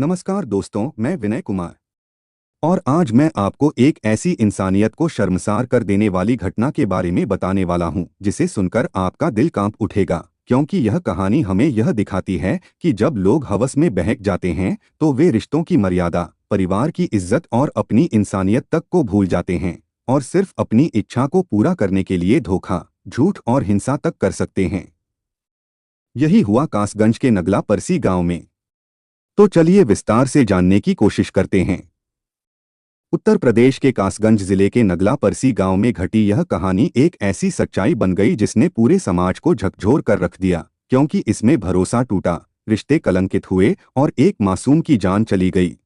नमस्कार दोस्तों, मैं विनय कुमार और आज मैं आपको एक ऐसी इंसानियत को शर्मसार कर देने वाली घटना के बारे में बताने वाला हूं, जिसे सुनकर आपका दिल कांप उठेगा। क्योंकि यह कहानी हमें यह दिखाती है कि जब लोग हवस में बहक जाते हैं तो वे रिश्तों की मर्यादा, परिवार की इज्जत और अपनी इंसानियत तक को भूल जाते हैं और सिर्फ अपनी इच्छा को पूरा करने के लिए धोखा, झूठ और हिंसा तक कर सकते हैं। यही हुआ कासगंज के नगला परसी गांव में। तो चलिए विस्तार से जानने की कोशिश करते हैं। उत्तर प्रदेश के कासगंज जिले के नगला परसी गांव में घटी यह कहानी एक ऐसी सच्चाई बन गई जिसने पूरे समाज को झकझोर कर रख दिया, क्योंकि इसमें भरोसा टूटा, रिश्ते कलंकित हुए और एक मासूम की जान चली गई।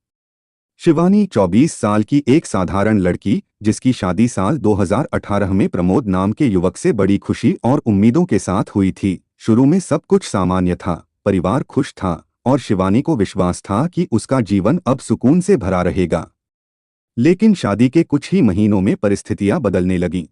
शिवानी 24 साल की एक साधारण लड़की, जिसकी शादी साल 2018 में प्रमोद नाम के युवक से बड़ी खुशी और उम्मीदों के साथ हुई थी। शुरू में सब कुछ सामान्य था, परिवार खुश था और शिवानी को विश्वास था कि उसका जीवन अब सुकून से भरा रहेगा। लेकिन शादी के कुछ ही महीनों में परिस्थितियां बदलने लगीं।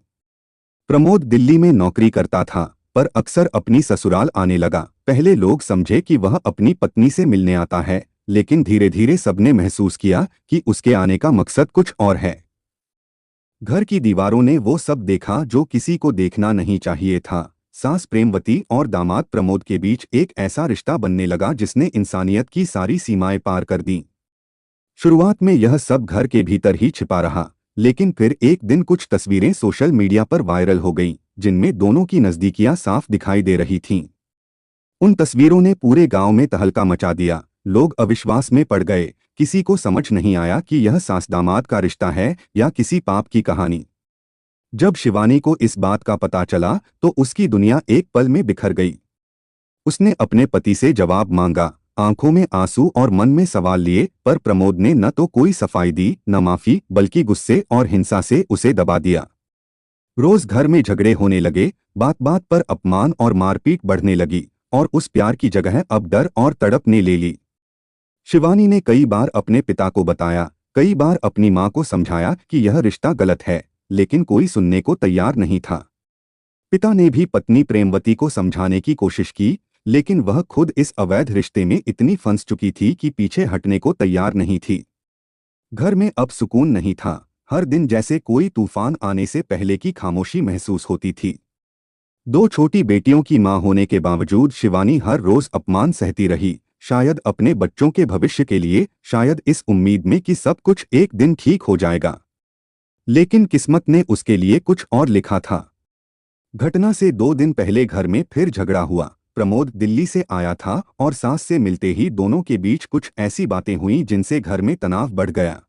प्रमोद दिल्ली में नौकरी करता था, पर अक्सर अपनी ससुराल आने लगा। पहले लोग समझे कि वह अपनी पत्नी से मिलने आता है, लेकिन धीरे धीरे सबने महसूस किया कि उसके आने का मकसद कुछ और है। घर की दीवारों ने वो सब देखा जो किसी को देखना नहीं चाहिए था। सास प्रेमवती और दामाद प्रमोद के बीच एक ऐसा रिश्ता बनने लगा जिसने इंसानियत की सारी सीमाएं पार कर दी। शुरुआत में यह सब घर के भीतर ही छिपा रहा, लेकिन फिर एक दिन कुछ तस्वीरें सोशल मीडिया पर वायरल हो गईं, जिनमें दोनों की नज़दीकियां साफ दिखाई दे रही थीं। उन तस्वीरों ने पूरे गांव में तहलका मचा दिया। लोग अविश्वास में पड़ गए। किसी को समझ नहीं आया कि यह सास दामाद का रिश्ता है या किसी पाप की कहानी। जब शिवानी को इस बात का पता चला तो उसकी दुनिया एक पल में बिखर गई। उसने अपने पति से जवाब मांगा, आंखों में आंसू और मन में सवाल लिए, पर प्रमोद ने न तो कोई सफाई दी, न माफी, बल्कि गुस्से और हिंसा से उसे दबा दिया। रोज घर में झगड़े होने लगे, बात बात पर अपमान और मारपीट बढ़ने लगी और उस प्यार की जगह अब डर और तड़प ने ले ली। शिवानी ने कई बार अपने पिता को बताया, कई बार अपनी मां को समझाया कि यह रिश्ता गलत है, लेकिन कोई सुनने को तैयार नहीं था। पिता ने भी पत्नी प्रेमवती को समझाने की कोशिश की, लेकिन वह खुद इस अवैध रिश्ते में इतनी फंस चुकी थी कि पीछे हटने को तैयार नहीं थी। घर में अब सुकून नहीं था। हर दिन जैसे कोई तूफान आने से पहले की खामोशी महसूस होती थी। दो छोटी बेटियों की मां होने के बावजूद शिवानी हर रोज अपमान सहती रही, शायद अपने बच्चों के भविष्य के लिए, शायद इस उम्मीद में कि सब कुछ एक दिन ठीक हो जाएगा। लेकिन किस्मत ने उसके लिए कुछ और लिखा था। घटना से 2 दिन पहले घर में फिर झगड़ा हुआ। प्रमोद दिल्ली से आया था और सास से मिलते ही दोनों के बीच कुछ ऐसी बातें हुईं जिनसे घर में तनाव बढ़ गया।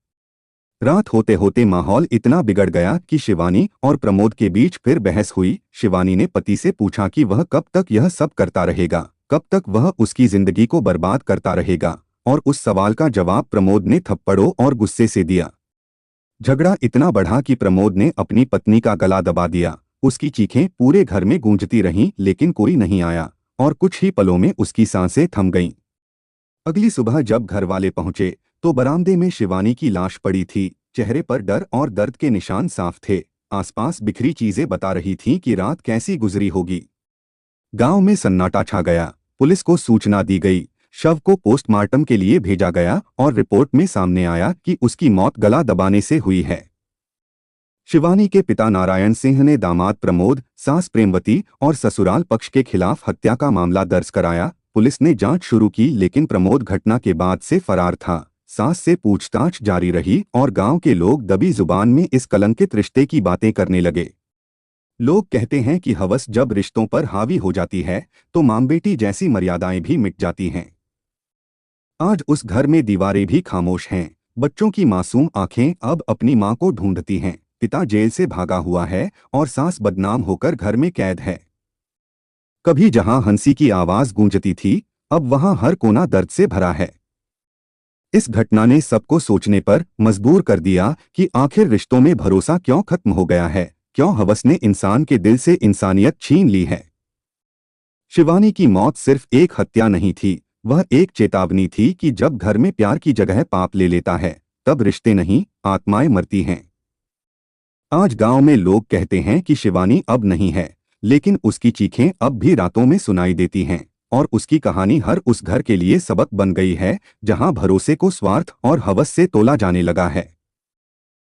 रात होते होते माहौल इतना बिगड़ गया कि शिवानी और प्रमोद के बीच फिर बहस हुई। शिवानी ने पति से पूछा कि वह कब तक यह सब करता रहेगा, कब तक वह उसकी जिंदगी को बर्बाद करता रहेगा, और उस सवाल का जवाब प्रमोद ने थप्पड़ों और गुस्से से दिया। झगड़ा इतना बढ़ा कि प्रमोद ने अपनी पत्नी का गला दबा दिया। उसकी चीखें पूरे घर में गूंजती रहीं, लेकिन कोई नहीं आया और कुछ ही पलों में उसकी सांसें थम गईं। अगली सुबह जब घर वाले पहुंचे तो बरामदे में शिवानी की लाश पड़ी थी। चेहरे पर डर और दर्द के निशान साफ थे। आसपास बिखरी चीजें बता रही थीं कि रात कैसी गुजरी होगी। गांव में सन्नाटा छा गया। पुलिस को सूचना दी गई, शव को पोस्टमार्टम के लिए भेजा गया और रिपोर्ट में सामने आया कि उसकी मौत गला दबाने से हुई है। शिवानी के पिता नारायण सिंह ने दामाद प्रमोद, सास प्रेमवती और ससुराल पक्ष के खिलाफ हत्या का मामला दर्ज कराया। पुलिस ने जांच शुरू की, लेकिन प्रमोद घटना के बाद से फरार था। सास से पूछताछ जारी रही और गांव के लोग दबी जुबान में इस कलंकित रिश्ते की बातें करने लगे। लोग कहते हैं कि हवस जब रिश्तों पर हावी हो जाती है तो मां बेटी जैसी मर्यादाएं भी मिट जाती हैं। आज उस घर में दीवारें भी खामोश हैं। बच्चों की मासूम आंखें अब अपनी मां को ढूंढती हैं। पिता जेल से भागा हुआ है और सास बदनाम होकर घर में कैद है। कभी जहां हंसी की आवाज गूंजती थी, अब वहां हर कोना दर्द से भरा है। इस घटना ने सबको सोचने पर मजबूर कर दिया कि आखिर रिश्तों में भरोसा क्यों खत्म हो गया है, क्यों हवस ने इंसान के दिल से इंसानियत छीन ली है। शिवानी की मौत सिर्फ एक हत्या नहीं थी, वह एक चेतावनी थी कि जब घर में प्यार की जगह पाप ले लेता है, तब रिश्ते नहीं, आत्माएं मरती हैं। आज गांव में लोग कहते हैं कि शिवानी अब नहीं है, लेकिन उसकी चीखें अब भी रातों में सुनाई देती हैं और उसकी कहानी हर उस घर के लिए सबक बन गई है जहां भरोसे को स्वार्थ और हवस से तोला जाने लगा है।